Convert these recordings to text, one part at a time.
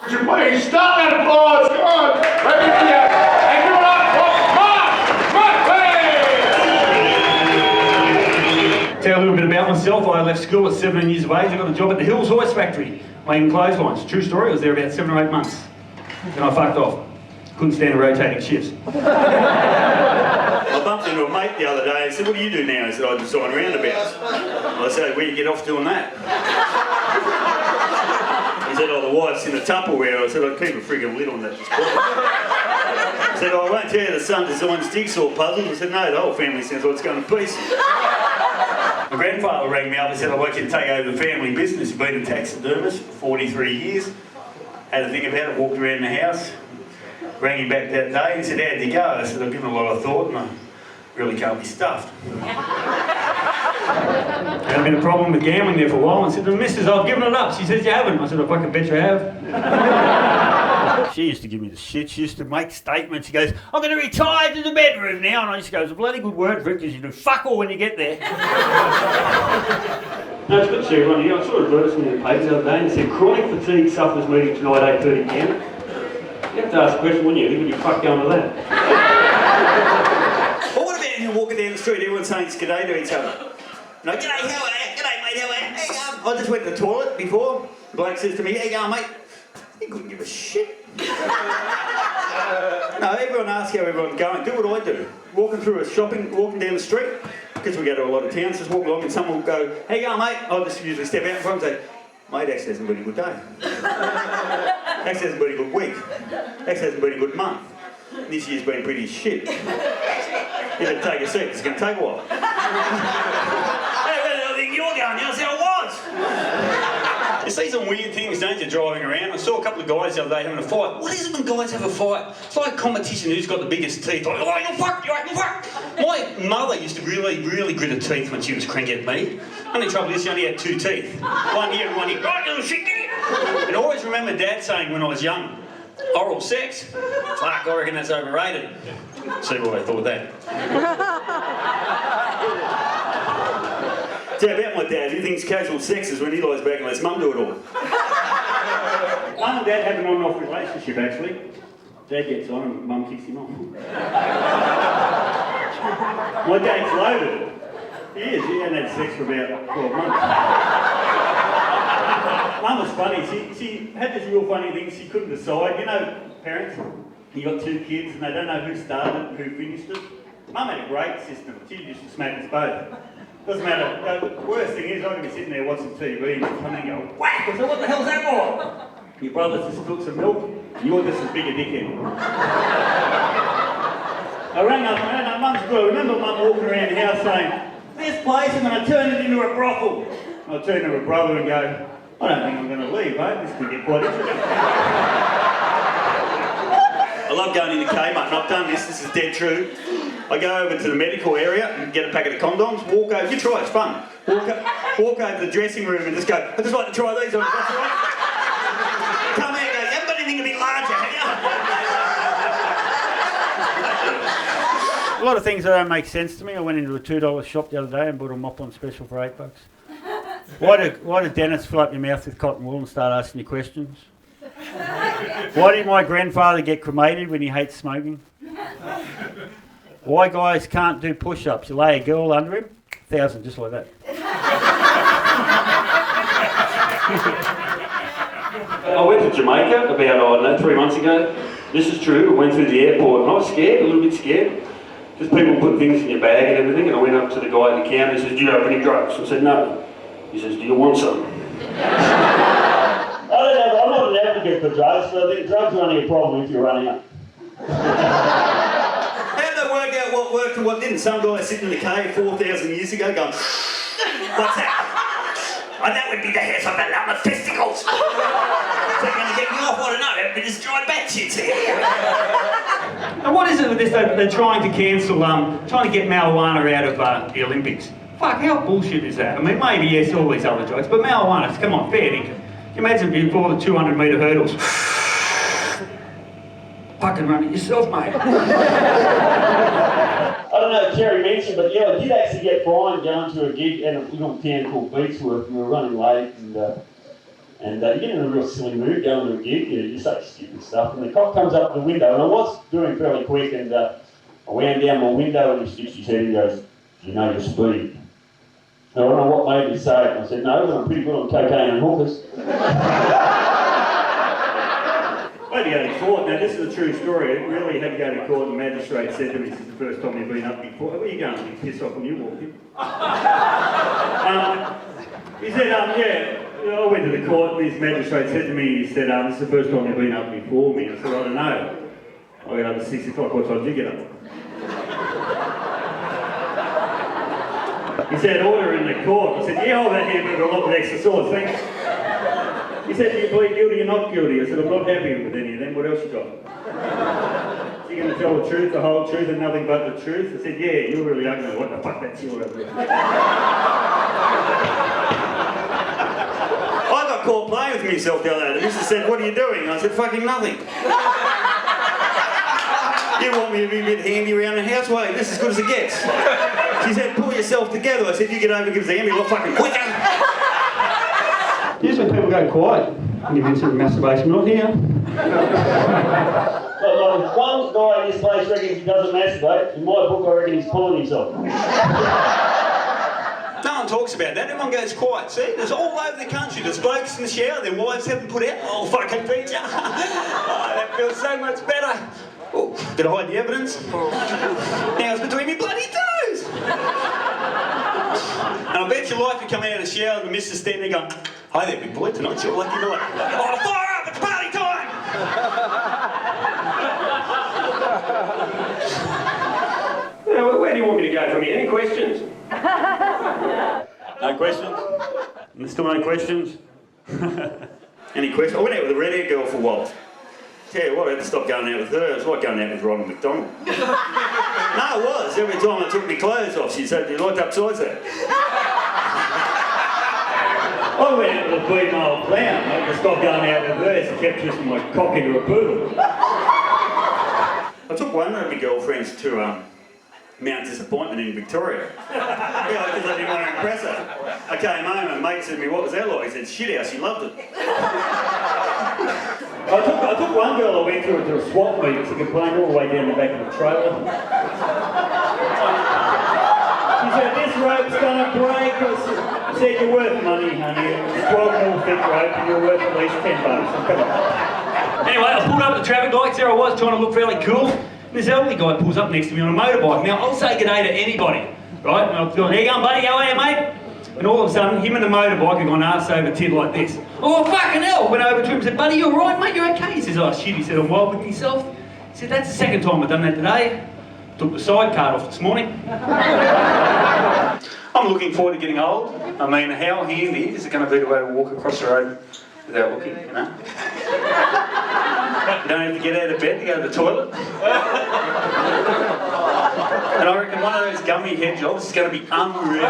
Would you please stop that applause? Come on. Let me see you. And give it up for Spud Murphy! Tell you a little bit about myself. I left school at 17 years of age. I got a job at the Hills Hoist Factory, making clotheslines. True story, I was there about 7 or 8 months. Then I fucked off. Couldn't stand the rotating shifts. I bumped into a mate the other day and said, "What do you do now?" He said, "I design roundabouts." I said, "Where do you get off doing that?" He said, "Oh, the wife's in a Tupperware." I said, "I'd keep a friggin' lid on that display." He said, "Oh, I won't tell you the son designs jigsaw puzzles." I said, "No, the whole family says, oh, it's going to pieces." My grandfather rang me up and said, "I want you to take over the family business. You've been a taxidermist for 43 years. Had to think about it, walked around the house. Rang him back that day and said, "How'd you go?" I said, "I've given a lot of thought and I really can't be stuffed." Had been a problem with gambling there for a while and said to the missus, "I've given it up." She says, "You haven't." I said, "I fucking bet you have." She used to give me the shit. She used to make statements. She goes, "I'm going to retire to the bedroom now." And I used to go, "It's a bloody good word for it because you do fuck all when you get there." No, it's good to see everyone here. I saw an advertisement in the papers the other day and it said, "Chronic fatigue suffers meeting tonight 8:30 p.m. You have to ask a question, wouldn't you? Who would you fuck going to that? Well, what about you walking down the street, everyone saying g'day to each other? You know, "G'day, how are you? G'day, mate, how are you? Hey, I just went to the toilet before. The bloke says to me, "How you going, mate?" He couldn't give a shit. No, everyone asks how everyone's going. Do what I do. Walking down the street, because we go to a lot of towns, just walk along and someone will go, "How you going, mate?" I'll just usually step out in front and say, "Mate, actually hasn't been a good day. Actually hasn't been a good week. Actually hasn't been a good month. This year's been pretty shit. You better take a seat, it's going to take a while." "Hey, where do you think you're going?" "I said, "I was." You see some weird things, don't you, driving around? I saw a couple of guys the other day having a fight. What is it when guys have a fight? It's like a competition who's got the biggest teeth. Like, "Oh, you're fucked, you're fucked." My mother used to really grit her teeth when she was cranking at me. Only trouble is she only had 2 teeth. One here and one here. "Right, little shit, get it." And I always remember Dad saying when I was young, "Oral sex? Fuck, I reckon that's overrated." See what I thought of that. Tell you about my dad, he thinks casual sex is when he lies back and lets Mum do it all. Mum and Dad have an on and off relationship actually. Dad gets on and Mum kicks him off. My dad's loaded. He is, he hadn't had sex for about 12 months. Mum was funny, she had this real funny thing, she couldn't decide. You know, parents, you got 2 kids and they don't know who started it and who finished it. Mum had a great system, she used to smack us both. Doesn't matter. The worst thing is I can be sitting there watching TV and just come in and go, whack! I said, "What the hell's that for?" Your brother's just spilled some milk and you're just as big a dickhead. I rang up and Mum's good. I remember Mum walking around the house saying, "This place is going to turn it into a brothel." I turn to her brother and go, "I don't think I'm going to leave, mate. This could get quite interesting." I love going into Kmart and I've done this is dead true. I go over to the medical area and get a packet of condoms, walk over, you try, it's fun. Walk over to the dressing room and just go, "I'd just like to try these on, that's all right." Come out and go, "You haven't got anything a bit larger, have you?" A lot of things that don't make sense to me. I went into a $2 shop the other day and bought a mop on special for $8. Why do dentists fill up your mouth with cotton wool and start asking you questions? Why did my grandfather get cremated when he hates smoking? Why guys can't do push-ups? You lay a girl under him, 1,000 just like that. I went to Jamaica about 3 months ago. This is true. I went through the airport and I was scared, a little bit scared. Just people put things in your bag and everything, and I went up to the guy at the counter and he says, "Do you have any drugs?" I said, "No." He says, "Do you want some?" I'm not an advocate for drugs, but I think drugs are only a problem if you run out. How do they work out what worked and what didn't? Some guy sitting in the cave 4,000 years ago going, "What's that?" "Oh, that would be the hairs on the llama's testicles." "So you're going to get me off? I don't know, but it's dried bat shits here." And what is it with this though? They're trying to cancel, trying to get marijuana out of the Olympics. Fuck, how bullshit is that? I mean, maybe yes, all these other drugs, but marijuana, come on, fair dinkum. Can you imagine before the 200-metre hurdles? Fucking run it yourself, mate. I don't know if Terry mentioned, but yeah, I did actually get fined going to a gig at a little town called Beechworth, and we were running late, and And you get in a real silly mood, going to a gig, you say stupid stuff, and the cop comes up to the window, and I was doing fairly quick, and I wound down my window, and he sticks his head in and goes, "Do you know your speed?" I don't know what made me say it. I said, "No, but I'm pretty good on cocaine and hookers." I had to go to court. Now, this is a true story. I really had to go to court, and the magistrate said to me, "This is the first time you've been up before. Where are you going? You piss off when you walk in." He said, yeah, I went to the court, and this magistrate said to me, he said, "This is the first time you've been up before me." I said, "I don't know. I got up at 6 o'clock. What time did you get up?" He said, "Order in the court." I said, "Yeah, hold that hand with a lot of extra sauce, thanks." He said, "Do you plead guilty or not guilty?" I said, "I'm not happy with any of them. What else you got?" "So you're going to tell the truth, the whole truth, and nothing but the truth?" I said, "Yeah, you're really ugly." "What the fuck, that's you over there." I got caught playing with myself the other day. The missus said, "What are you doing?" And I said, "Fucking nothing." "You want me to be a bit handy around the house? Wait, this is as good as it gets." She said, "Pull yourself together." I said, "You get over and give us a hand, a lot fucking quicker." Usually people go quiet when you mention masturbation, not here. But one guy in this place reckons he doesn't masturbate. In my book, I reckon he's pulling himself. No one talks about that. Everyone goes quiet. See, there's all over the country. There's blokes in the shower. Their wives haven't put out. "Oh, fucking feature." "Oh, that feels so much better." "Oh, did I hide the evidence?" "Now it's between me bloody toes." And I bet your life you come out of the shower and the missus standing there going, "Hi there, big boy. Tonight's your lucky night." "Oh, fire up! It's party time!" Where do you want me to go from here? Any questions? No questions? Still no questions? Any questions? I went out with a red-haired girl for a while. Tell you what, I had to stop going out with her. It was like going out with Ronald McDonald. No, it was. Every time I took my clothes off, she said, "You like to upsize that?" I went out with a female clown. I had to stop going out with her. She kept twisting my cock into a poodle. I took one of my girlfriends to Mount Disappointment in Victoria. Yeah, because I didn't want to impress her. I came home and mate said to me, "What was that like?" I said, "Shit house, she loved it." I took one girl I went through to a swap meet to complain all the way down the back of the trailer. She said, "This rope's gonna break." I said, "You're worth money, honey. It's 12mm thick rope and you're worth at least $10. So come on." Anyway, I pulled up at the traffic lights. There I was, trying to look fairly cool. And this elderly guy pulls up next to me on a motorbike. Now, I'll say g'day to anybody, right? And I'm going, "How you going, buddy? How are you, mate?" And all of a sudden, him and the motorbike have gone arse over tit like this. "Oh, fucking hell!" Went over to him and said, "Buddy, you all right, mate? You okay?" He says, "Oh, shit." He said, "I'm wild with myself." He said, "That's the second time I've done that today. Took the side card off this morning." I'm looking forward to getting old. I mean, how handy is it going to be to be able to walk across the road without looking, you know? You don't have to get out of bed to go to the toilet. And I reckon one of those gummy head jobs is going to be unreal.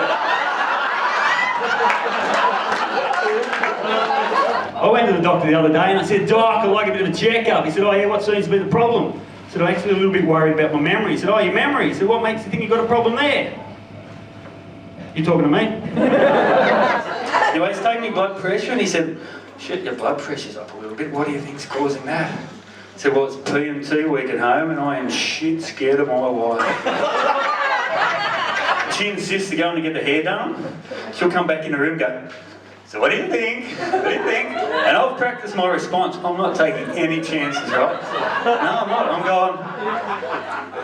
I went to the doctor the other day and I said, "Doc, I'd like a bit of a check-up." He said, "Oh yeah, what seems to be the problem?" I said, "I'm actually a little bit worried about my memory." He said, "Oh, your memory?" He said, "What makes you think you've got a problem there?" "You talking to me?" Anyway, he's taking me blood pressure and he said, "Shit, your blood pressure's up a little bit. What do you think's causing that?" I said, "Well, it's P&T week at home and I am shit scared of my wife." She insists to go and get the hair done. She'll come back in the room and go, "So what do you think? What do you think?" And I've practiced my response. I'm not taking any chances, right? No, I'm not. I'm going,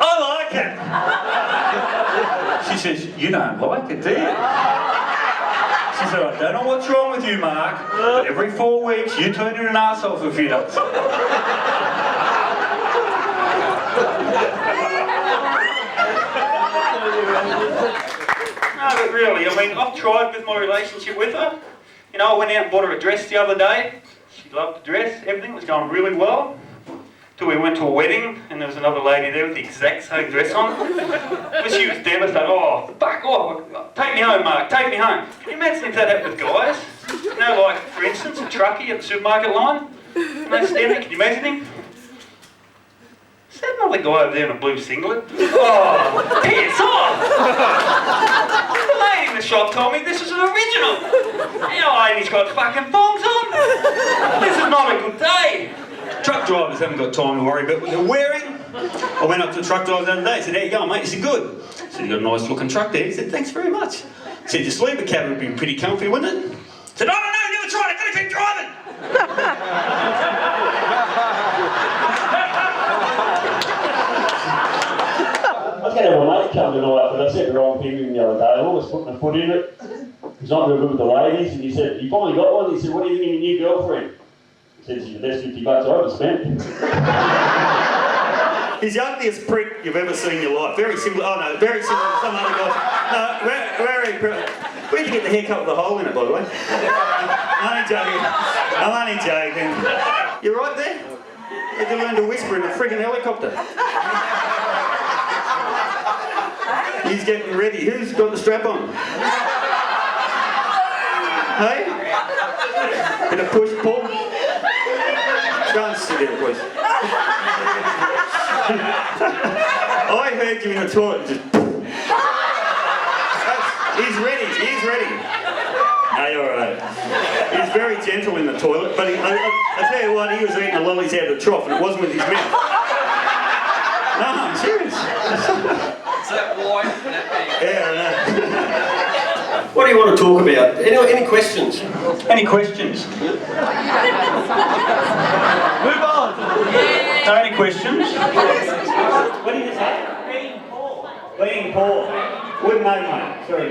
"I like it." She says, "You don't like it, do you?" She said, "I don't know what's wrong with you, Mark, but every 4 weeks you turn into an arsehole for a few days." No, but really, I mean, I've tried with my relationship with her. You know, I went out and bought her a dress the other day. She loved the dress, everything was going really well. Till we went to a wedding and there was another lady there with the exact same dress on. But she was devastated. "Oh, fuck off. Take me home, Mark, take me home." Can you imagine if that happened with guys? You know, like, for instance, a truckie at the supermarket line. And they stand there, can you imagine him? "Is that another guy over there in a blue singlet?" "Oh, piss off!" "The lady in the shop told me this was an original." "You know, he's got fucking thongs on." drivers haven't got time to worry about what they're wearing. I went up to the truck driver the other day and said, how you going, mate? He said, good. I said, you got a nice looking truck there. He said, thanks very much. I said, your sleeper cabin would be pretty comfy, wouldn't it? I said, I don't know, never tried it, gotta keep driving. I was going to have my mate come tonight, but I said the wrong thing the other day. I always put my foot in it. He's not real good with the ladies, and he said, you finally got one? He said, what do you think of your new girlfriend? He said, she's the best $50 I ever spent. He's the ugliest prick you've ever seen in your life. Very similar, oh no, very similar to some other guys. No, very, where'd you get the haircut with the hole in it, by the way? I'm only joking. You're right there? You had to learn to whisper in a friggin' helicopter. He's getting ready. Who's got the strap on? Hey? Bit of push pull. Go and sit there, please. I heard you in the toilet. Just. He's ready. No, you're alright. He's very gentle in the toilet, but I tell you what, he was eating the lollies out of the trough, and it wasn't with his mouth. No, I'm serious. That white, that big. Yeah, I know. What do you want to talk about? Any questions? Any questions? Move on. No, any questions? What did you say? Being poor. Wouldn't know, mate. Sorry.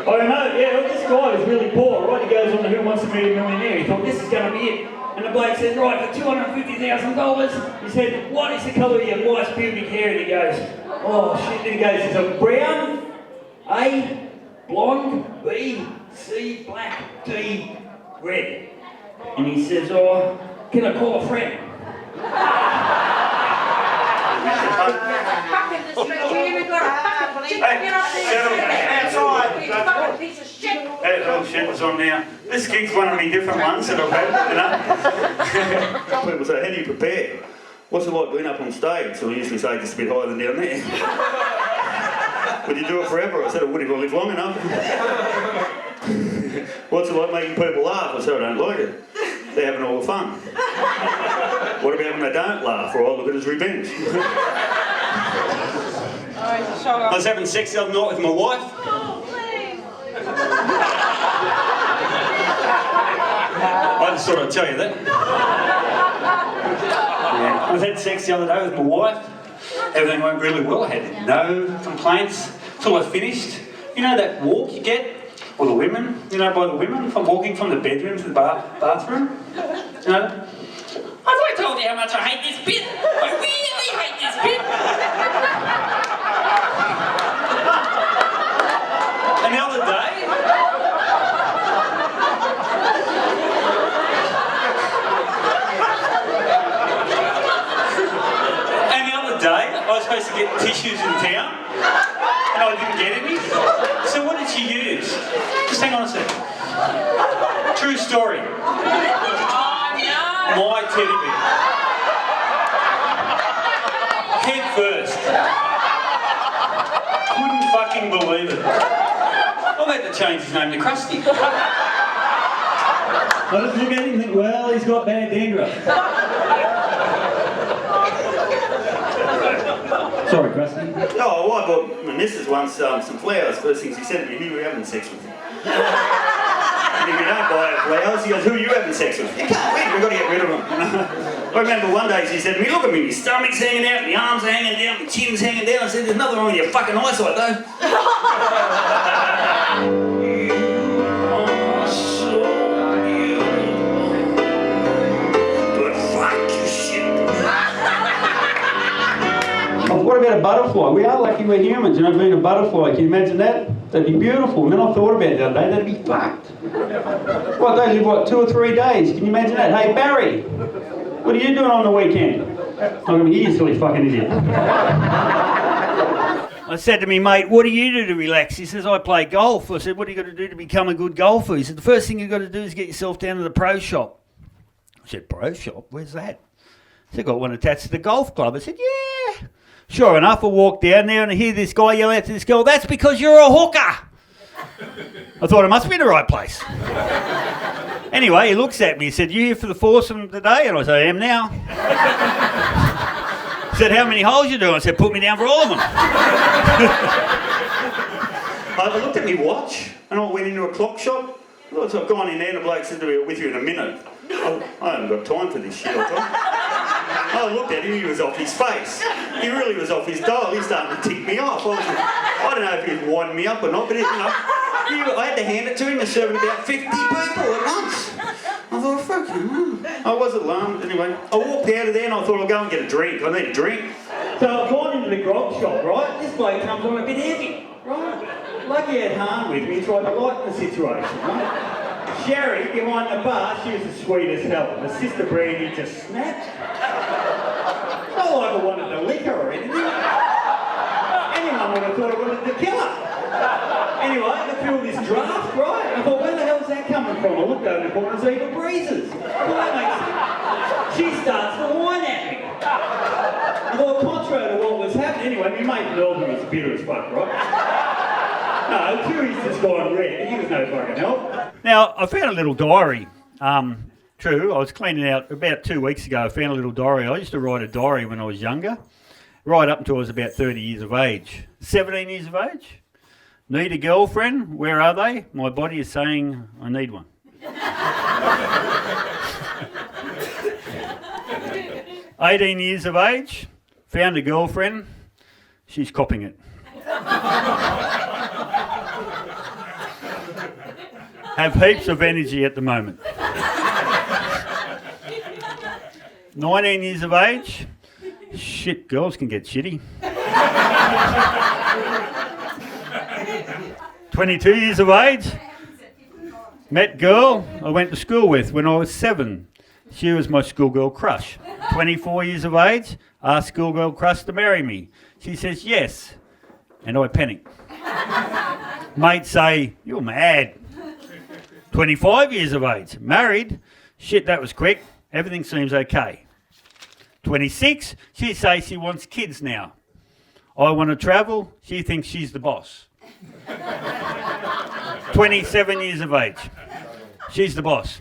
I know, yeah, well, this guy was really poor, right? He goes on the Who Wants to Be a Millionaire. He thought, this is going to be it. And the bloke says, right, for $250,000, he said, what is the colour of your wife's pubic hair? And he goes, oh shit. Then he goes, is it brown, A, blonde, B, C, black, D, red? And he says, oh, can I call a friend? Oh shit, it's on now. This gig's one of the different ones that I've had, you know. People say, how do you prepare? What's it like being up on stage? So I usually say just a bit higher than down there. Would you do it forever? I said I would if I lived long enough. What's it like making people laugh? I said I don't like it. They're having all the fun. What about when they don't laugh? Or I look at it as revenge. I was having sex the other night with my wife. I just thought I'd tell you that. Yeah. I was having sex the other day with my wife. Everything went really well. I had no complaints till I finished. You know that walk you get? Or the women, you know, by the women, from walking from the bedroom to the bathroom? You know? Have I told you how much I hate this bit? I really hate this bit. And the other day, I was supposed to get tissues in town, and I didn't get any. So what did she use? Just hang on a second. True story. My teddy bear. Head first. Couldn't fucking believe it. I've had to change his name to Krusty. I just look at him and think, well, he's got bad dandruff. Sorry, Krusty. Oh, well, I bought my missus once some flowers. First thing she said to me, who are you having sex with? And if you don't buy her flowers, she goes, who are you having sex with? You can't win, we've got to get rid of them. I remember one day she said to me, look at me, my stomach's hanging out, my arms are hanging down, my chin's hanging down. I said, there's nothing wrong with your fucking eyesight, though. What about a butterfly? We are lucky we're humans, you know, being a butterfly. Can you imagine that? That'd be beautiful. And then I thought about it the other day, that'd be fucked. What, they live, 2 or 3 days? Can you imagine that? Hey, Barry, what are you doing on the weekend? I'm going to be here, you silly fucking idiot. I said to me, mate, what do you do to relax? He says, I play golf. I said, what do you got to do to become a good golfer? He said, the first thing you've got to do is get yourself down to the pro shop. I said, pro shop? Where's that? He said, got one attached to the golf club. I said, yeah. Sure enough, I walk down there and I hear this guy yell out to this girl, that's because you're a hooker. I thought I must be in the right place. Anyway, he looks at me, he said, "You here for the foursome today?" And I said, "I am now." He said, "How many holes you doing?" I said, "Put me down for all of them." I looked at my watch and I went into a clock shop. I thought I've gone in there and the bloke said to me, "I'll be with you in a minute." I haven't got time for this shit, I thought. I looked at him, he was off his face. He really was off his dial. He's starting to tick me off. I don't know if he was winding me up or not, but I had to hand it to him and serving about 50 people at once. I thought, fucking I was alarmed. Anyway, I walked out of there and I thought, I'll go and get a drink. I need a drink. So I've gone into the grog shop, right? This bloke comes on a bit heavy, right? Lucky I had Han with me, tried to lighten the situation, right? Sherry, behind the bar, she was the sweetest hell. The sister Brandy just snapped. Not like I wanted the liquor or anything. Anyone would have thought I wanted the killer. Anyway, I filled this draft, right? And I thought, where the hell's that coming from? I looked over the corner and see the breezes. Well, that makes sense. She starts to whine at me. I thought, contrary to what was happening, anyway, my mate Melvin was bitter as fuck, right? No, Turi's just gone red. He was no fucking help. Now, I found a little diary. True, I was cleaning out about 2 weeks ago. I found a little diary. I used to write a diary when I was younger, right up until I was about 30 years of age. 17 years of age. Need a girlfriend? Where are they? My body is saying I need one. 18 years of age. Found a girlfriend. She's copping it. Have heaps of energy at the moment. 19 years of age. Shit, girls can get shitty. 22 years of age. Met girl I went to school with when I was 7. She was my schoolgirl crush. 24 years of age. Asked schoolgirl crush to marry me. She says yes. And I panic. Mates say, "You're mad." 25 years of age, married. Shit, that was quick. Everything seems okay. 26, she says she wants kids now. I want to travel. She thinks she's the boss. 27 years of age. She's the boss.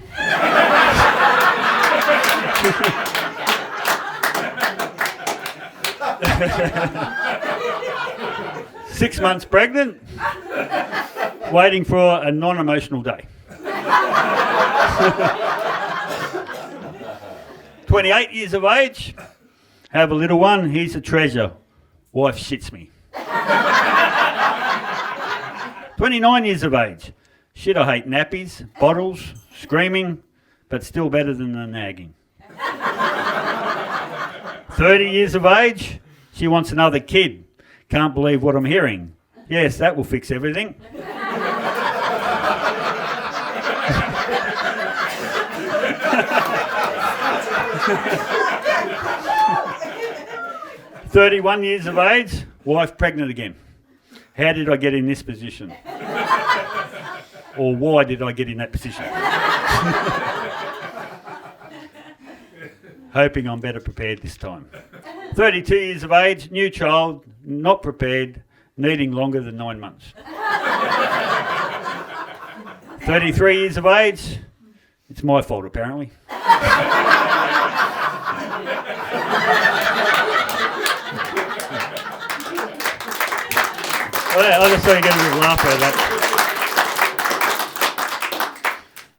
6 months pregnant. Waiting for a non-emotional day. 28 years of age, have a little one, he's a treasure. Wife shits me. 29 years of age, shit, I hate nappies, bottles, screaming, but still better than the nagging. 30 years of age, she wants another kid. Can't believe what I'm hearing. Yes, that will fix everything. 31 years of age, wife pregnant again. How did I get in this position? Or why did I get in that position? Hoping I'm better prepared this time. 32 years of age, new child, not prepared, needing longer than 9 months. 33 years of age, it's my fault apparently. I just thought you'd get a little laugh out of that.